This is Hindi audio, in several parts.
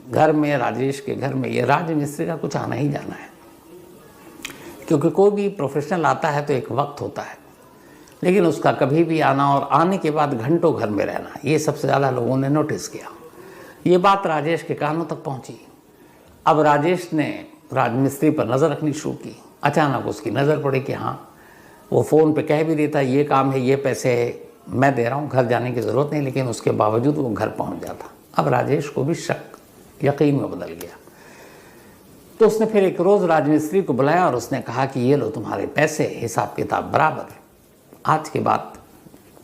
घर में, राजेश के घर में, ये राज मिस्त्री का कुछ आना ही जाना है, क्योंकि कोई भी प्रोफेशनल आता है तो एक वक्त होता है, लेकिन उसका कभी भी आना और आने के बाद घंटों घर में रहना, ये सबसे ज़्यादा लोगों ने नोटिस किया। ये बात राजेश के कानों तक पहुंची। अब राजेश ने राजमिस्त्री पर नज़र रखनी शुरू की। अचानक उसकी नज़र पड़ी कि हाँ, वो फ़ोन पे कह भी देता ये काम है, ये पैसे मैं दे रहा हूँ, घर जाने की ज़रूरत नहीं, लेकिन उसके बावजूद वो घर पहुँच जाता। अब राजेश को भी शक यकीन में बदल गया। तो उसने फिर एक रोज़ राजमिस्त्री को बुलाया और उसने कहा कि ये लो तुम्हारे पैसे, हिसाब किताब बराबर, आज के बाद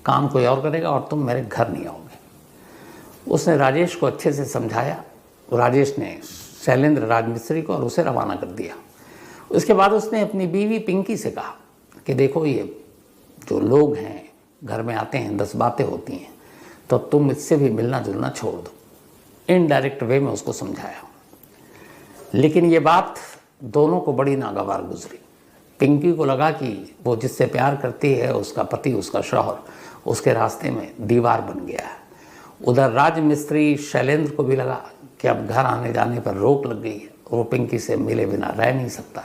काम कोई और करेगा और तुम मेरे घर नहीं आओगे। उसने राजेश को अच्छे से समझाया। राजेश ने शैलेंद्र राजमिस्त्री को और उसे रवाना कर दिया। उसके बाद उसने अपनी बीवी पिंकी से कहा कि देखो, ये जो लोग हैं घर में आते हैं, 10 बातें होती हैं, तो तुम इससे भी मिलना जुलना छोड़ दो। इनडायरेक्ट वे में उसको समझाया, लेकिन ये बात दोनों को बड़ी नागवार गुजरी। पिंकी को लगा कि वो जिससे प्यार करती है, उसका पति, उसका शौहर, उसके रास्ते में दीवार बन गया है। उधर राजमिस्त्री शैलेंद्र को भी लगा कि अब घर आने जाने पर रोक लग गई है, वो पिंकी से मिले बिना रह नहीं सकता।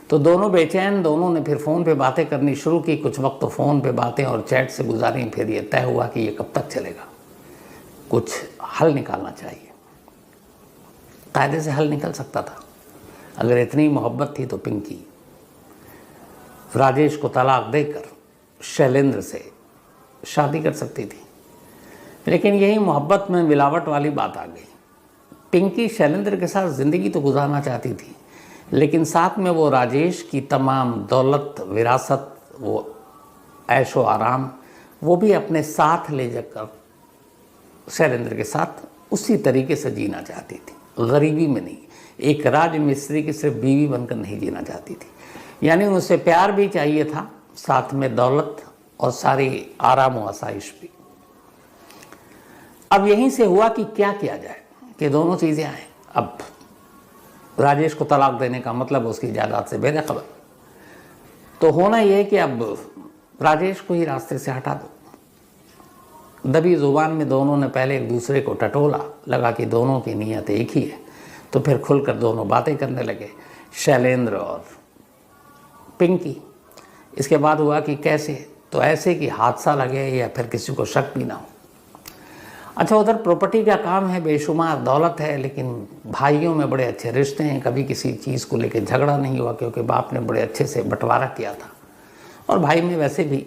तो दोनों बेचैन, दोनों ने फिर फ़ोन पे बातें करनी शुरू की। कुछ वक्त तो फ़ोन पे बातें और चैट से गुजारी। फिर ये तय हुआ कि ये कब तक चलेगा, कुछ हल निकालना चाहिए। कायदे से हल निकल सकता था। अगर इतनी मोहब्बत थी तो पिंकी राजेश को तलाक देकर शैलेंद्र से शादी कर सकती थी, लेकिन यही मोहब्बत में मिलावट वाली बात आ गई। पिंकी शैलेंद्र के साथ ज़िंदगी तो गुजारना चाहती थी, लेकिन साथ में वो राजेश की तमाम दौलत, विरासत, वो ऐशो आराम, वो भी अपने साथ ले जाकर शैलेंद्र के साथ उसी तरीके से जीना चाहती थी, गरीबी में नहीं। एक राजमिस्त्री की सिर्फ बीवी बनकर नहीं जीना चाहती थी, यानी उसे प्यार भी चाहिए था, साथ में दौलत और सारी आराम व आसाइश भी। अब यहीं से हुआ कि क्या किया जाए कि दोनों चीज़ें आए। अब राजेश को तलाक देने का मतलब उसकी जायदाद से बेदखल, तो होना यह कि अब राजेश को ही रास्ते से हटा दो। दबी जुबान में दोनों ने पहले एक दूसरे को टटोला, लगा कि दोनों की नीयत एक ही है, तो फिर खुलकर दोनों बातें करने लगे, शैलेंद्र और पिंकी। इसके बाद हुआ कि कैसे, तो ऐसे कि हादसा लगे या फिर किसी को शक भी ना हो। अच्छा, उधर प्रॉपर्टी का काम है, बेशुमार दौलत है, लेकिन भाइयों में बड़े अच्छे रिश्ते हैं। कभी किसी चीज़ को लेकर झगड़ा नहीं हुआ, क्योंकि बाप ने बड़े अच्छे से बंटवारा किया था और भाई में वैसे भी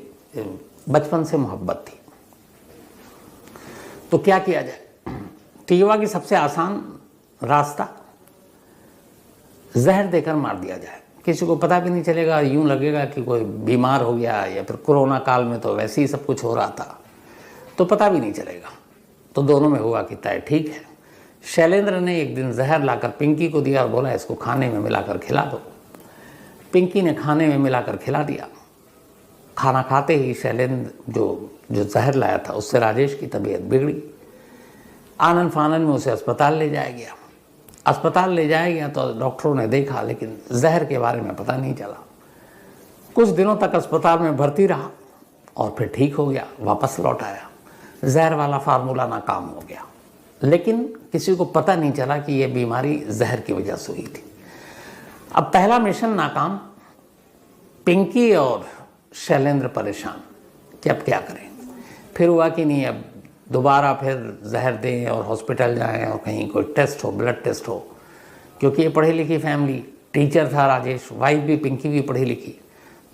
बचपन से मोहब्बत थी। तो क्या किया जाए? टीवा की सबसे आसान रास्ता, जहर देकर मार दिया जाए। किसी को पता भी नहीं चलेगा, यूं लगेगा कि कोई बीमार हो गया, या फिर कोरोना काल में तो वैसे ही सब कुछ हो रहा था, तो पता भी नहीं चलेगा। तो दोनों में हुआ कि तय ठीक है। शैलेंद्र ने एक दिन जहर लाकर पिंकी को दिया और बोला इसको खाने में मिलाकर खिला दो। पिंकी ने खाने में मिलाकर खिला दिया। खाना खाते ही शैलेंद्र जो जहर लाया था, उससे राजेश की तबीयत बिगड़ी। आनन फानन में उसे अस्पताल ले जाया गया। अस्पताल ले जाया गया तो डॉक्टरों ने देखा, लेकिन जहर के बारे में पता नहीं चला। कुछ दिनों तक अस्पताल में भर्ती रहा और फिर ठीक हो गया, वापस लौट आया। जहर वाला फार्मूला नाकाम हो गया, लेकिन किसी को पता नहीं चला कि यह बीमारी जहर की वजह से हुई थी। अब पहला मिशन नाकाम। पिंकी और शैलेंद्र परेशान कि अब क्या करें। फिर हुआ कि नहीं, अब दोबारा फिर जहर दें और हॉस्पिटल जाएं और कहीं कोई टेस्ट हो, ब्लड टेस्ट हो, क्योंकि ये पढ़ी लिखी फैमिली, टीचर था राजेश, वाइफ भी पिंकी भी पढ़ी लिखी,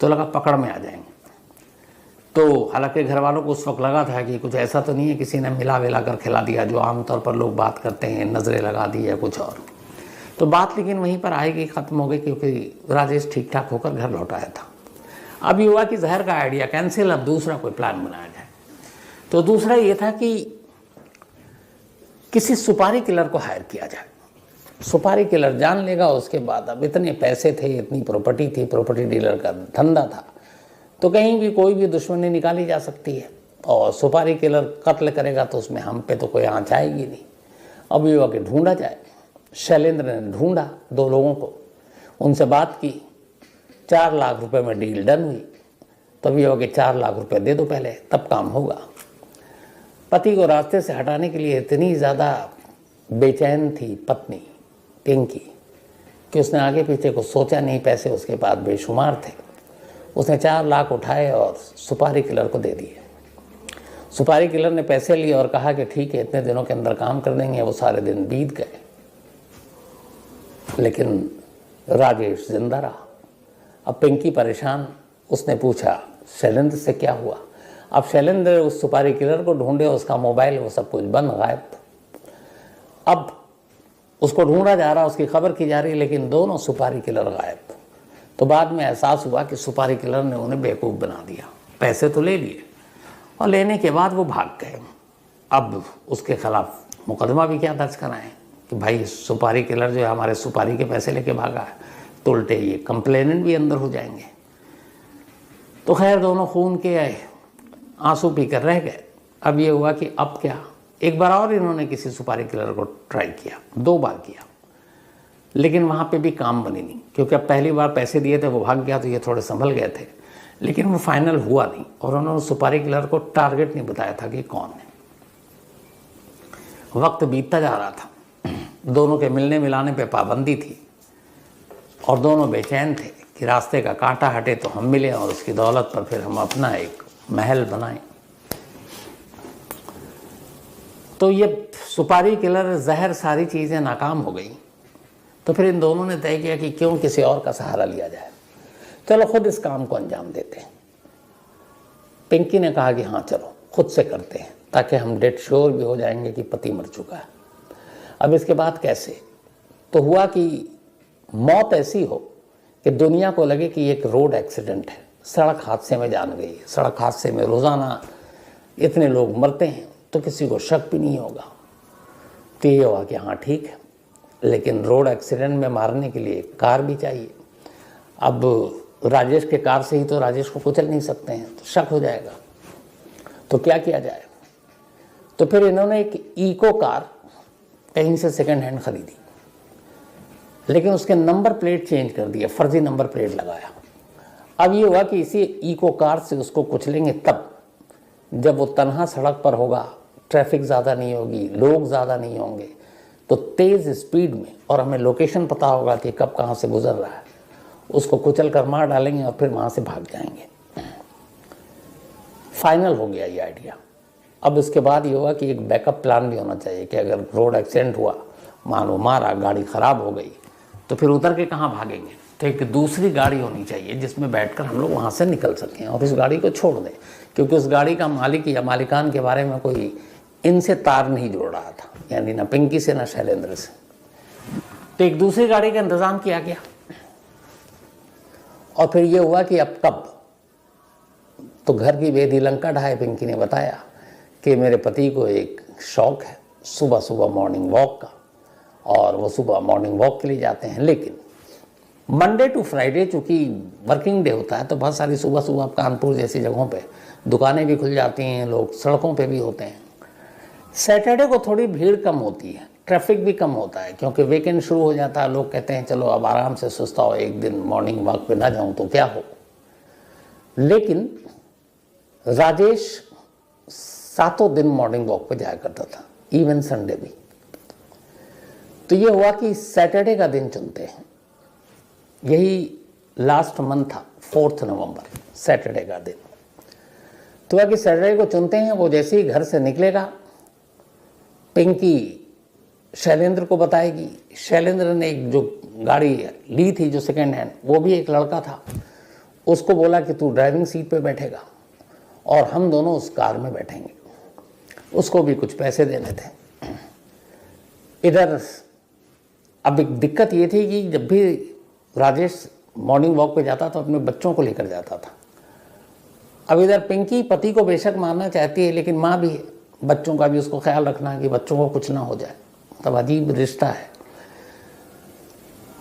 तो लगा पकड़ में आ जाएंगे। तो हालांकि घर वालों को उस वक्त लगा था कि कुछ ऐसा तो नहीं है किसी ने मिला विला कर खिला दिया, जो आमतौर पर लोग बात करते हैं, नज़रें लगा दी या कुछ और। तो बात लेकिन वहीं पर आएगी, ख़त्म हो गई, क्योंकि राजेश ठीक ठाक होकर घर लौट आया था। अब ये हुआ कि जहर का आइडिया कैंसिल, अब दूसरा कोई प्लान बनाया जाए। तो दूसरा ये था कि किसी सुपारी किलर को हायर किया जाए। सुपारी किलर जान लेगा, उसके बाद अब इतने पैसे थे, इतनी प्रॉपर्टी थी, प्रॉपर्टी डीलर का धंधा था, तो कहीं भी कोई भी दुश्मनी निकाली जा सकती है। और सुपारी किलर कत्ल करेगा तो उसमें हम पे तो कोई आँच आएगी नहीं। अब ये हुआ कि ढूंढा जाए। शैलेंद्र ने ढूंढा 2 लोगों को, उनसे बात की, 4 लाख रुपए में डील डन हुई। तब ये हुआ कि 4 लाख रुपए दे दो पहले, तब काम होगा। पति को रास्ते से हटाने के लिए इतनी ज़्यादा बेचैन थी पत्नी पिंकी कि उसने आगे पीछे कुछ सोचा नहीं, पैसे उसके पास बेशुमार थे। उसने 4 लाख उठाए और सुपारी किलर को दे दिए। सुपारी किलर ने पैसे लिए और कहा कि ठीक है, इतने दिनों के अंदर काम कर देंगे। वो सारे दिन बीत गए, लेकिन राजेश जिंदा रहा। अब पिंकी परेशान, उसने पूछा शैलेंद्र से क्या हुआ। अब शैलेंद्र उस सुपारी किलर को ढूंढे, उसका मोबाइल वो सब कुछ बंद, गायब। अब उसको ढूंढा जा रहा, उसकी खबर की जा रही, लेकिन दोनों सुपारी किलर गायब। तो बाद में एहसास हुआ कि सुपारी किलर ने उन्हें बेवकूफ़ बना दिया। पैसे तो ले लिए और लेने के बाद वो भाग गए। अब उसके खिलाफ मुकदमा भी क्या दर्ज कराएं कि भाई सुपारी किलर जो है हमारे सुपारी के पैसे लेके भागा है, तो उल्टे ये कंप्लेनेंट भी अंदर हो जाएंगे। तो खैर दोनों खून के आंसू पीकर रह गए। अब ये हुआ कि अब क्या, एक बार और इन्होंने किसी सुपारी किलर को ट्राई किया, 2 बार किया, लेकिन वहाँ पे भी काम बनी नहीं, क्योंकि अब पहली बार पैसे दिए थे, वो भाग गया, तो ये थोड़े संभल गए थे, लेकिन वो फाइनल हुआ नहीं। और उन्होंने सुपारी किलर को टारगेट नहीं बताया था कि कौन है। वक्त बीतता जा रहा था, दोनों के मिलने मिलाने पे पाबंदी थी और दोनों बेचैन थे कि रास्ते का कांटा हटे तो हम मिले और उसकी दौलत पर फिर हम अपना एक महल बनाएं। तो ये सुपारी किलर जहर सारी चीज़ें नाकाम हो गई। तो फिर इन दोनों ने तय किया कि क्यों किसी और का सहारा लिया जाए, चलो खुद इस काम को अंजाम देते हैं। पिंकी ने कहा कि हाँ चलो खुद से करते हैं, ताकि हम डेट श्योर भी हो जाएंगे कि पति मर चुका है। अब इसके बाद कैसे? तो हुआ कि मौत ऐसी हो कि दुनिया को लगे कि एक रोड एक्सीडेंट है, सड़क हादसे में जान गई है। सड़क हादसे में रोज़ाना इतने लोग मरते हैं तो किसी को शक भी नहीं होगा। तो ये हुआ कि हाँ ठीक है, लेकिन रोड एक्सीडेंट में मारने के लिए कार भी चाहिए। अब राजेश के कार से ही तो राजेश को कुचल नहीं सकते हैं, तो शक हो जाएगा। तो क्या किया जाए? तो फिर इन्होंने एक इको कार कहीं से सेकंड हैंड खरीदी, लेकिन उसके नंबर प्लेट चेंज कर दिया, फर्जी नंबर प्लेट लगाया। अब ये हुआ कि इसी इको कार से उसको कुचलेंगे तब जब वो तन्हा सड़क पर होगा, ट्रैफिक ज़्यादा नहीं होगी, लोग ज़्यादा नहीं होंगे, तो तेज़ स्पीड में, और हमें लोकेशन पता होगा कि कब कहाँ से गुजर रहा है, उसको कुचल कर मार डालेंगे और फिर वहाँ से भाग जाएंगे। फाइनल हो गया ये आइडिया। अब इसके बाद ये हुआ कि एक बैकअप प्लान भी होना चाहिए कि अगर रोड एक्सीडेंट हुआ, मानो मारा, गाड़ी ख़राब हो गई, तो फिर उतर के कहाँ भागेंगे। तो एक दूसरी गाड़ी होनी चाहिए जिसमें बैठकर हम लोग वहाँ से निकल सकें और इस गाड़ी को छोड़ दें, क्योंकि उस गाड़ी का मालिक या मालिकान के बारे में कोई इनसे तार नहीं जोड़ रहा था, यानी ना पिंकी से ना शैलेंद्र से। तो एक दूसरी गाड़ी का इंतज़ाम किया गया। और फिर ये हुआ कि अब कब, तो घर की बेदी लंका ढाए। पिंकी ने बताया कि मेरे पति को एक शौक़ है सुबह सुबह मॉर्निंग वॉक का, और वो सुबह मॉर्निंग वॉक के लिए जाते हैं। लेकिन मंडे टू फ्राइडे चूँकि वर्किंग डे होता है, तो बहुत सारी सुबह सुबह कानपुर जैसी जगहों पे दुकानें भी खुल जाती हैं, लोग सड़कों पे भी होते हैं। सैटरडे को थोड़ी भीड़ कम होती है, ट्रैफिक भी कम होता है, क्योंकि वीकेंड शुरू हो जाता है। लोग कहते हैं चलो अब आराम से सुस्ता हो, एक दिन मॉर्निंग वॉक पे ना जाऊं तो क्या हो। लेकिन राजेश 7 दिन मॉर्निंग वॉक पे जाया करता था, इवन संडे भी। तो ये हुआ कि सैटरडे का दिन चुनते हैं। यही लास्ट मंथ था, 4 नवंबर, सैटरडे का दिन। तो वह कि सैटरडे को चुनते हैं। वो जैसे ही घर से निकलेगा, पिंकी शैलेंद्र को बताएगी। शैलेंद्र ने एक जो गाड़ी ली थी जो सेकेंड हैंड, वो भी एक लड़का था, उसको बोला कि तू ड्राइविंग सीट पे बैठेगा और हम दोनों उस कार में बैठेंगे। उसको भी कुछ पैसे देने थे। इधर अब एक दिक्कत ये थी कि जब भी राजेश मॉर्निंग वॉक पे जाता तो अपने बच्चों को लेकर जाता था। अब इधर पिंकी पति को बेशक मारना चाहती है, लेकिन माँ भी है, बच्चों का भी उसको ख्याल रखना है कि बच्चों को कुछ ना हो जाए। तब अजीब रिश्ता है।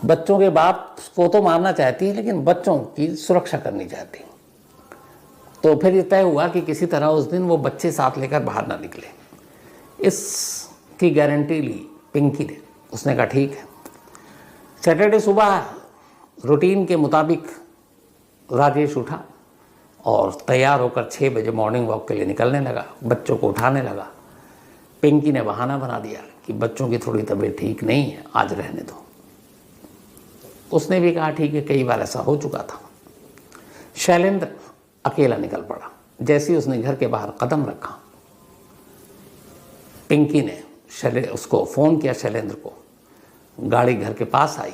बच्चों के बाप को तो मारना चाहती है, लेकिन बच्चों की सुरक्षा करनी चाहती। तो फिर ये तय हुआ कि किसी तरह उस दिन वो बच्चे साथ लेकर बाहर ना निकले। इसकी गारंटी ली पिंकी ने। उसने कहा ठीक है। सैटरडे सुबह रूटीन के मुताबिक राजेश उठा और तैयार होकर 6 बजे मॉर्निंग वॉक के लिए निकलने लगा, बच्चों को उठाने लगा। पिंकी ने बहाना बना दिया कि बच्चों की थोड़ी तबीयत ठीक नहीं है, आज रहने दो। उसने भी कहा ठीक है, कई बार ऐसा हो चुका था। शैलेंद्र अकेला निकल पड़ा। जैसे ही उसने घर के बाहर कदम रखा, पिंकी ने उसको फ़ोन किया, शैलेंद्र को। गाड़ी घर के पास आई,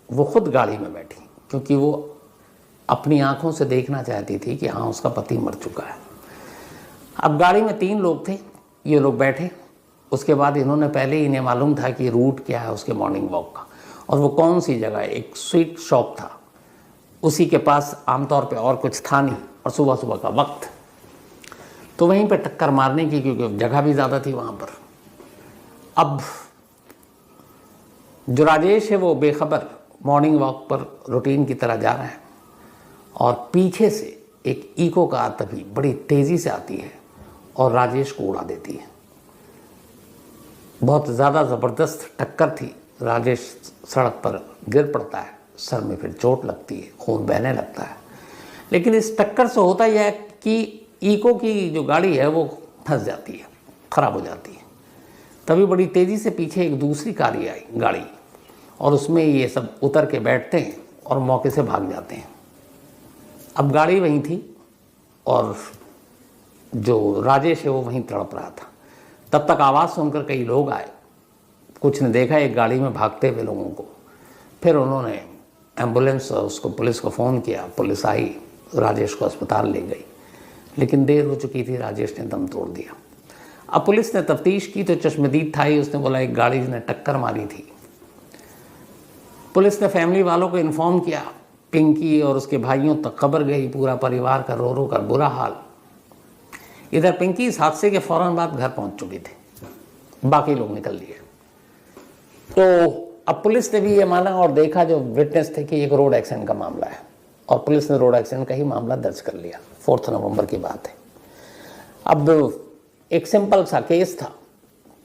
वो खुद गाड़ी में बैठी, क्योंकि वो अपनी आंखों से देखना चाहती थी कि हाँ उसका पति मर चुका है। अब गाड़ी में 3 लोग थे, ये लोग बैठे। उसके बाद इन्होंने पहले ही इन्हें मालूम था कि रूट क्या है उसके मॉर्निंग वॉक का, और वो कौन सी जगह है। एक स्वीट शॉप था, उसी के पास आमतौर पे और कुछ था नहीं, और सुबह सुबह का वक्त, तो वहीं पे टक्कर मारने की, क्योंकि जगह भी ज़्यादा थी वहाँ पर। अब जो राजेश है वो बेखबर मॉर्निंग वॉक पर रूटीन की तरह जा रहा है, और पीछे से एक इको कार तभी बड़ी तेज़ी से आती है और राजेश को उड़ा देती है। बहुत ज़्यादा ज़बरदस्त टक्कर थी। राजेश सड़क पर गिर पड़ता है, सर में फिर चोट लगती है, खून बहने लगता है। लेकिन इस टक्कर से होता यह है कि इको की जो गाड़ी है वो फंस जाती है, ख़राब हो जाती है। तभी बड़ी तेज़ी से पीछे एक दूसरी कारी आई गाड़ी, और उसमें ये सब उतर के बैठते हैं और मौके से भाग जाते हैं। अब गाड़ी वहीं थी और जो राजेश है वो वहीं तड़प रहा था। तब तक आवाज़ सुनकर कई लोग आए, कुछ ने देखा एक गाड़ी में भागते हुए लोगों को। फिर उन्होंने एम्बुलेंस उसको पुलिस को फ़ोन किया, पुलिस आई, राजेश को अस्पताल ले गई, लेकिन देर हो चुकी थी, राजेश ने दम तोड़ दिया। अब पुलिस ने तफ्तीश की तो चश्मदीद था ही, उसने बोला एक गाड़ी ने टक्कर मारी थी। पुलिस ने फैमिली वालों को इन्फॉर्म किया, पिंकी और उसके भाइयों तक खबर गई, पूरा परिवार का रो रो कर बुरा हाल। इधर पिंकी इस हादसे के फ़ौरन बाद घर पहुंच चुकी थी, बाकी लोग निकल लिए। तो अब पुलिस ने भी ये माना और देखा जो विटनेस थे कि एक रोड एक्सीडेंट का मामला है, और पुलिस ने रोड एक्सीडेंट का ही मामला दर्ज कर लिया। 4 नवंबर की बात है। अब एक सिंपल सा केस था,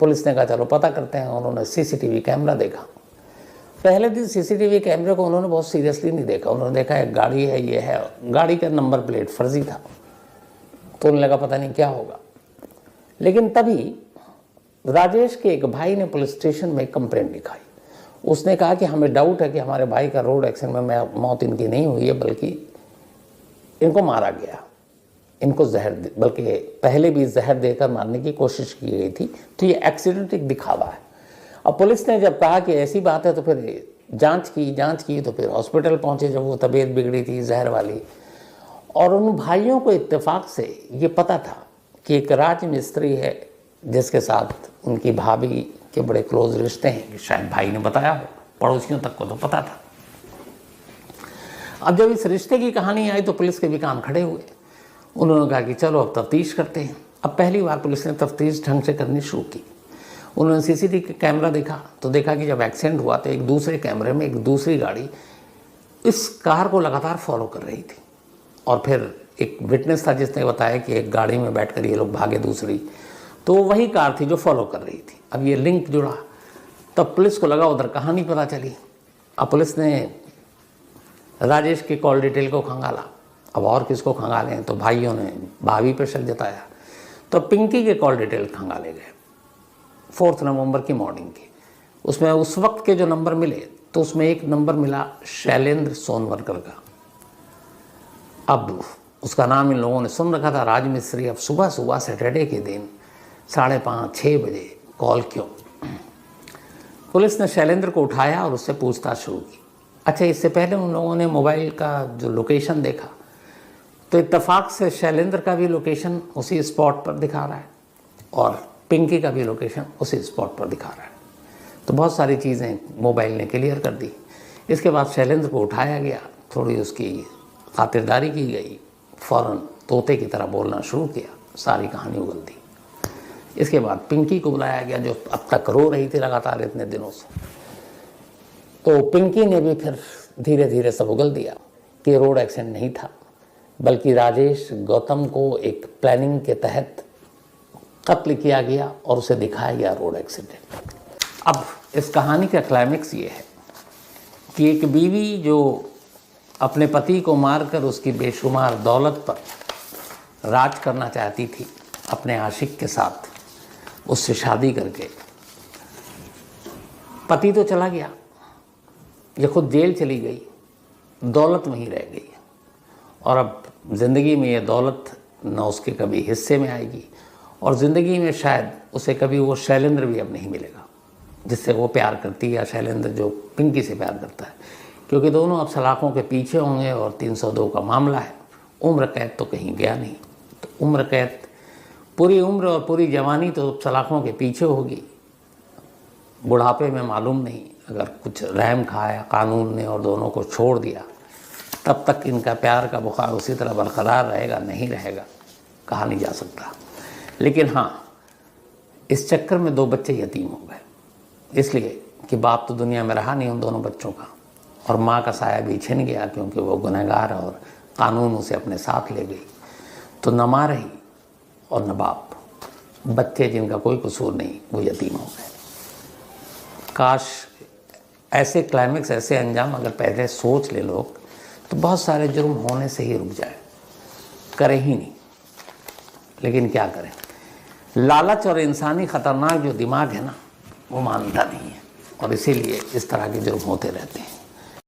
पुलिस ने कहा चलो पता करते हैं। उन्होंने सीसीटीवी कैमरा देखा। पहले दिन सीसीटीवी कैमरे को उन्होंने बहुत सीरियसली नहीं देखा। उन्होंने देखा एक गाड़ी है, ये है, गाड़ी का नंबर प्लेट फर्जी था, तो उन्हें लगा पता नहीं क्या होगा। लेकिन तभी राजेश के एक भाई ने पुलिस स्टेशन में कंप्लेंट लिखाई। उसने कहा कि हमें डाउट है कि हमारे भाई का रोड एक्सीडेंट में मौत इनकी नहीं हुई है, बल्कि इनको मारा गया, इनको जहर, बल्कि पहले भी जहर देकर मारने की कोशिश की गई थी, तो ये एक्सीडेंट एक दिखावा है। अब पुलिस ने जब कहा कि ऐसी बात है तो फिर जांच की तो फिर हॉस्पिटल पहुंचे जब वो तबीयत बिगड़ी थी जहर वाली। और उन भाइयों को इत्तेफाक से ये पता था कि एक राज मिस्त्री है जिसके साथ उनकी भाभी के बड़े क्लोज रिश्ते हैं, शायद भाई ने बताया हो, पड़ोसियों तक को तो पता था। अब जब इस रिश्ते की कहानी आई तो पुलिस के भी कान खड़े हुए। उन्होंने कहा कि चलो अब तफ्तीश करते हैं। अब पहली बार पुलिस ने तफ्तीश ढंग से करनी शुरू की। उन्होंने सीसीटीवी कैमरा देखा तो देखा कि जब एक्सीडेंट हुआ तो एक दूसरे कैमरे में एक दूसरी गाड़ी इस कार को लगातार फॉलो कर रही थी। और फिर एक विटनेस था जिसने बताया कि एक गाड़ी में बैठकर ये लोग भागे दूसरी, तो वही कार थी जो फॉलो कर रही थी। अब ये लिंक जुड़ा, तब पुलिस को लगा उधर कहानी पता चली। अब पुलिस ने राजेश के कॉल डिटेल को खंगाला। अब और किसको खंगालें, तो भाइयों ने भाभी पर शक जताया, तो पिंकी के कॉल डिटेल खंगाले गए 4 नवंबर की मॉर्निंग की। उसमें उस वक्त के जो नंबर मिले तो उसमें एक नंबर मिला शैलेंद्र सोनवरकर का। अब उसका नाम इन लोगों ने सुन रखा था, राज मिस्त्री। अब सुबह सुबह सैटरडे के दिन 5:30-6 बजे कॉल क्यों? पुलिस ने शैलेंद्र को उठाया और उससे पूछताछ शुरू की। अच्छा, इससे पहले उन लोगों ने मोबाइल का जो लोकेशन देखा तो इत्तेफाक से शैलेंद्र का भी लोकेशन उसी स्पॉट पर दिखा रहा है और पिंकी का भी लोकेशन उसी स्पॉट पर दिखा रहा है। तो बहुत सारी चीज़ें मोबाइल ने क्लियर कर दी। इसके बाद शैलेंद्र को उठाया गया, थोड़ी उसकी खातिरदारी की गई, फ़ौरन तोते की तरह बोलना शुरू किया, सारी कहानी उगल दी। इसके बाद पिंकी को बुलाया गया जो अब तक रो रही थी लगातार इतने दिनों से। तो पिंकी ने भी फिर धीरे धीरे सब उगल दिया कि रोड एक्सीडेंट नहीं था, बल्कि राजेश गौतम को एक प्लानिंग के तहत कत्ल किया गया और उसे दिखाया गया रोड एक्सीडेंट। अब इस कहानी का क्लाइमेक्स ये है कि एक बीवी जो अपने पति को मारकर उसकी बेशुमार दौलत पर राज करना चाहती थी अपने आशिक के साथ, उससे शादी करके पति तो चला गया, ये खुद जेल चली गई, दौलत वहीं रह गई, और अब ज़िंदगी में ये दौलत न उसके कभी हिस्से में आएगी, और ज़िंदगी में शायद उसे कभी वो शैलेंद्र भी अब नहीं मिलेगा जिससे वो प्यार करती है, या शैलेंद्र जो पिंकी से प्यार करता है, क्योंकि दोनों अब सलाखों के पीछे होंगे और 302 का मामला है। उम्र कैद तो कहीं गया नहीं, तो उम्र कैद पूरी उम्र और पूरी जवानी तो सलाखों के पीछे होगी। बुढ़ापे में मालूम नहीं, अगर कुछ रहम खाया कानून ने और दोनों को छोड़ दिया, तब तक इनका प्यार का बुखार उसी तरह बरकरार रहेगा, नहीं रहेगा, कहा नहीं जा सकता। लेकिन हाँ, इस चक्कर में 2 बच्चे यतीम हो गए, इसलिए कि बाप तो दुनिया में रहा नहीं उन दोनों बच्चों का, और माँ का साया भी छिन गया क्योंकि वो गुनहगार है और कानून उसे अपने साथ ले गई। तो न माँ रही और न बाप, बच्चे जिनका कोई कसूर नहीं वो यतीम हो गए। काश ऐसे क्लाइमेक्स, ऐसे अंजाम अगर पहले सोच ले लोग तो बहुत सारे जुर्म होने से ही रुक जाए, करें ही नहीं। लेकिन क्या करें, लालच और इंसानी ख़तरनाक जो दिमाग है ना, वो मानता नहीं है, और इसीलिए इस तरह के जुर्म होते रहते हैं।